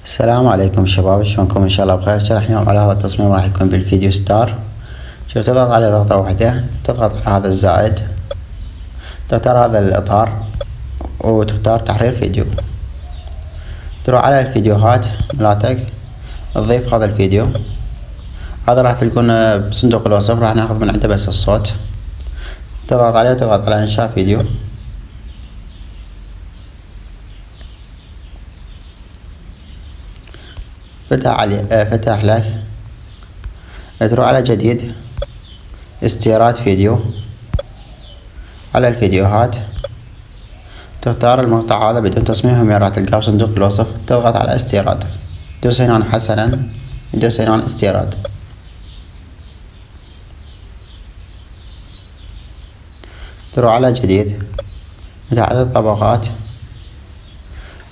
السلام عليكم شباب، شلونكم؟ ان شاء الله بخير. اليوم على هذا التصميم راح يكون بالفيديو ستار. شوف، تضغط عليه ضغطة واحدة، تضغط على هذا الزائد، تختار هذا الإطار وتختار تحرير فيديو. تروح على الفيديوهات مالتك، تضيف هذا الفيديو. هذا راح تلقونه بصندوق الوصف، راح ناخذ من عنده بس الصوت. تضغط عليه وتضغط على إنشاء فيديو. فتح لك. تروح على جديد، استيراد فيديو، على الفيديوهات، تختار المقطع هذا بدون تصميم، راح تلقاه بصندوق الوصف. تضغط على استيراد، دوس هنا حسنا، دوس هنا استيراد. تروح على جديد، متعدد الطبقات،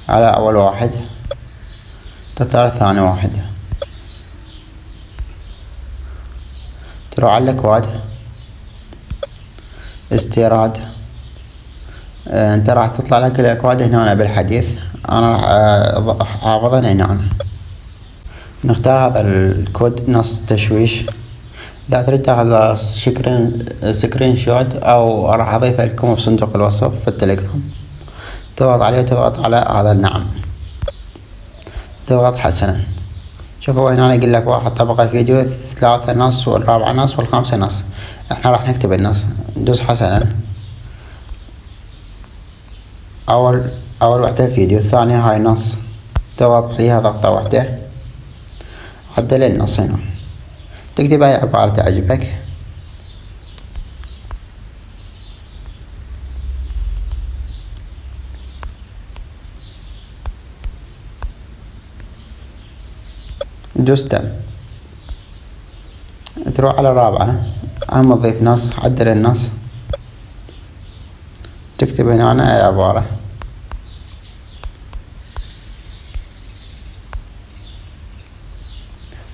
على أول واحد، تختار ثاني واحد. تروح على الأكواد، استيراد. انت راح تطلع لك الأكواد هنا بالحديث، انا راح احافظها هنا. نختار هذا الكود نص تشويش. اذا تريد تاخذ سكرين شوت او راح اضيفه لكم بصندوق الوصف في التليجرام. تضغط عليه وتضغط على هذا النعم، تضغط حسنا. شوفوا هنا يقول لك واحد طبقة فيديو، 3 نص والرابعة نص والخامسة نص. احنا راح نكتب النص، ندوس حسنا. اول وحدة فيديو، الثانية هاي نص، تضغط عليها ضغطة واحدة، عدل النص هنا، تكتب اي عبارة تعجبك. دوس تم. تروح على الرابعة، اهم تضيف نص، عدل النص، تكتب هنا اي عبارة.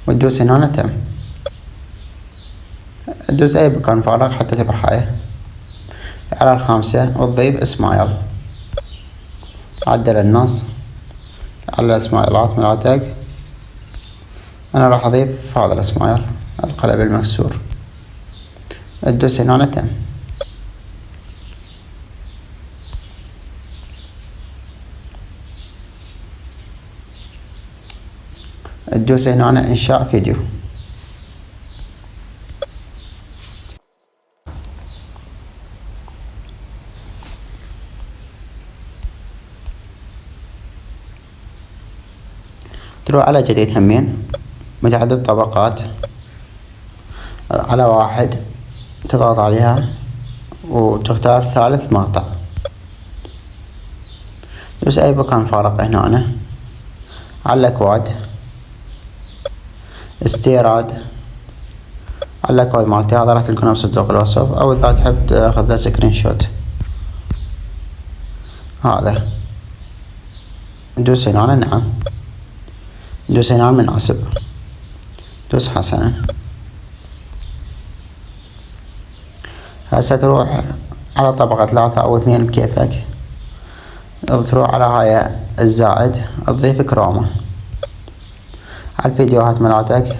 وتدوس هنا تم. تدوس اي مكان فارغ حتى تروح على الخامسة وتضيف اسمايل، عدل النص على الاسمايلات مالتك. انا راح اضيف هذا الاسمايل، القلب المكسور. تدوس هنا تم. تدوس هنا انشاء فيديو. تروح على جديد همين، متعدد طبقات، على واحد، تضغط عليها وتختار ثالث مقطع. دوس اي مكان فارغ هنا، على الاكواد، استيراد، على الاكواد مالتي. هذا راح تلقونه بصندوق الوصف، او اذا تحب تاخذ له سكرين شوت. هذا دوس هنا نعم، دوس هنا مناسب، دوس حسنا. هسه تروح على طبقة 3 أو 2 بكيفك. تروح على هاي الزائد، تضيف كروما على الفيديوهات مالتك،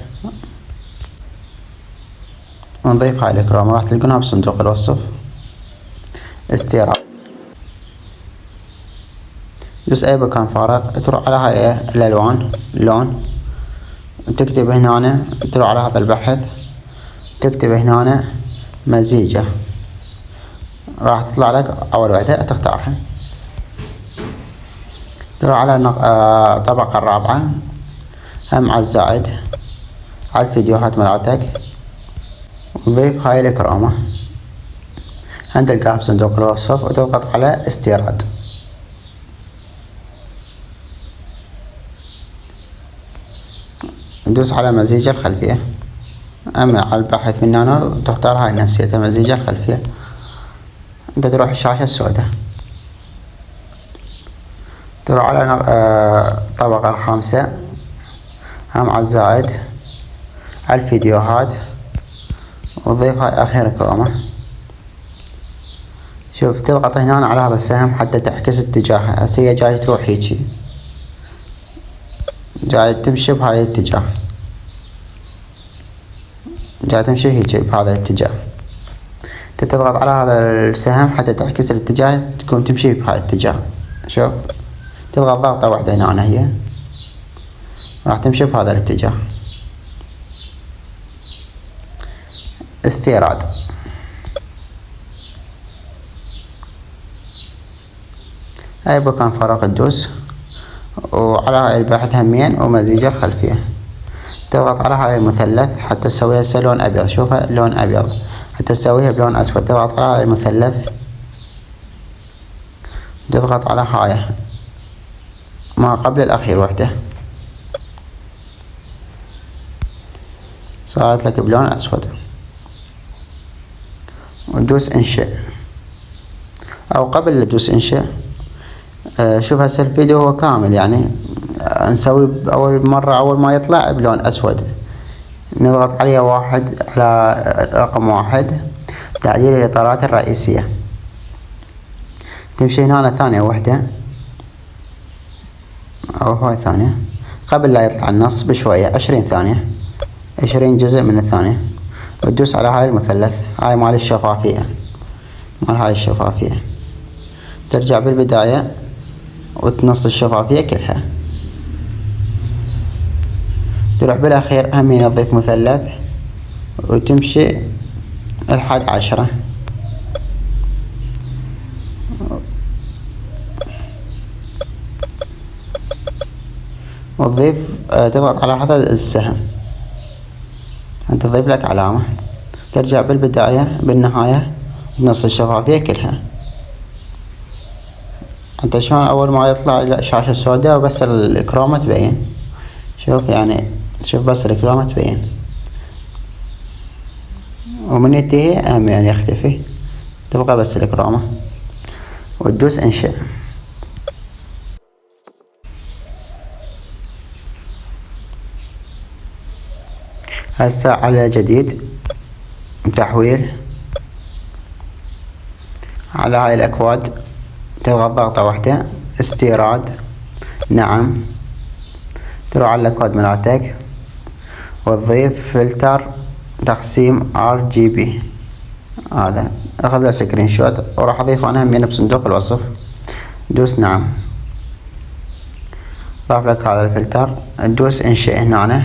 نضيف هاي الكروما، راح تلقونها بصندوق الوصف. استيراد، دوس اي مكان فارغ، تروح على هاي الالوان، لون، تكتب هنا، تروح على هذا البحث، تكتب هنا مزيجة، راح تطلع لك اول وحدة تختارها. تروح على الطبقة الرابعة، هم على الزائد، على الفيديوهات مالتك، وضيف هاي الكروما، هم تلقاها بصندوق الوصف، وتضغط على استيراد. ندوس على مزيج الخلفية، أما على البحث من هنا وتختار هاي نفسية مزيج الخلفية. انت تروح الشاشة السوداء، تروح على الطبقة الخامسة، هم على الزائد، على الفيديوهات، وتضيف هاي آخر كروما. شوف، تضغط هنا على هذا السهم حتى تعكس اتجاهها. هسه هي جاي تروح هيجي، جاي تمشي بهاي الاتجاه، جاي تمشي هيجي بهذا الاتجاه، تضغط على هذا السهم حتى تعكس الاتجاه، تكون تمشي بهاي الاتجاه. شوف تضغط ضغطة واحدة هنا هي راح تمشي بهذا الاتجاه. استيراد، أي مكان فراغ تدوس، وعلى هاي البحث همين ومزيج الخلفية تضغط على هاي المثلث حتى تسويها هسه لون أبيض. شوفها لون أبيض، حتى تسويها بلون أسود تضغط على هاي المثلث، تضغط على هاي ما قبل الأخير وحدة، صارت لك بلون أسود، وتدوس انشئ. أو قبل لا تدوس انشئ شوف هسه الفيديو هو كامل، يعني نسوي أول مرة أول ما يطلع بلون أسود، نضغط عليه واحد على رقم واحد تعديل الإطارات الرئيسية، تمشي هنا ثانية واحدة أو هاي ثانية قبل لا يطلع النص بشوية 20 ثانية، 20 جزء من الثانية، وتدوس على هاي المثلث، هاي مال الشفافية، مال هاي الشفافية، ترجع بالبداية وتنص الشفافية كلها، تروح بالأخير همين تضيف مثلث وتمشي لحد 10 وتضيف تضغط على هذا السهم أنت تضيف لك علامة، ترجع بالبداية بالنهاية تنص الشفافية كلها. انت شلون اول ما يطلع شاشة سوداء وبس الكرومة تبين، شوف يعني شوف بس الكرومة تبين، ومن ينتهي يعني يختفي، تبقى بس الكرومة وتدوس انشئ. هسه على جديد تحويل، على هاي الاكواد تضغط ضغطة واحدة، استيراد نعم، تروح على الاكواد مالتك وتضيف فلتر تقسيم RGB، هذا اخذ له سكرين شوت وراح اضيفه انا همين بصندوق الوصف، دوس نعم، ضاف لك هذا الفلتر، تدوس انشئ هنا،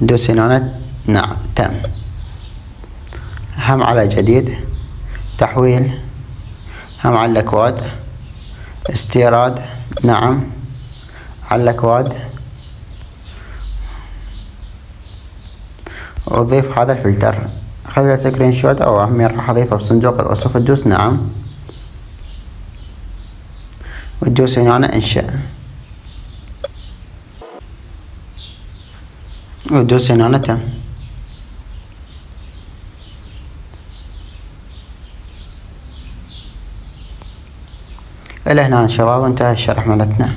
دوس هنا نعم تم. هم على جديد تحويل، هم على الاكواد استيراد نعم، على الاكواد وضيف هذا الفلتر، خذ له سكرين شوت او همين راح اضيفه بصندوق الوصف، تدوس نعم وتدوس هنا انشئ وتدوس هنا تم. إلى هنا شباب انتهى الشرح مالتنا.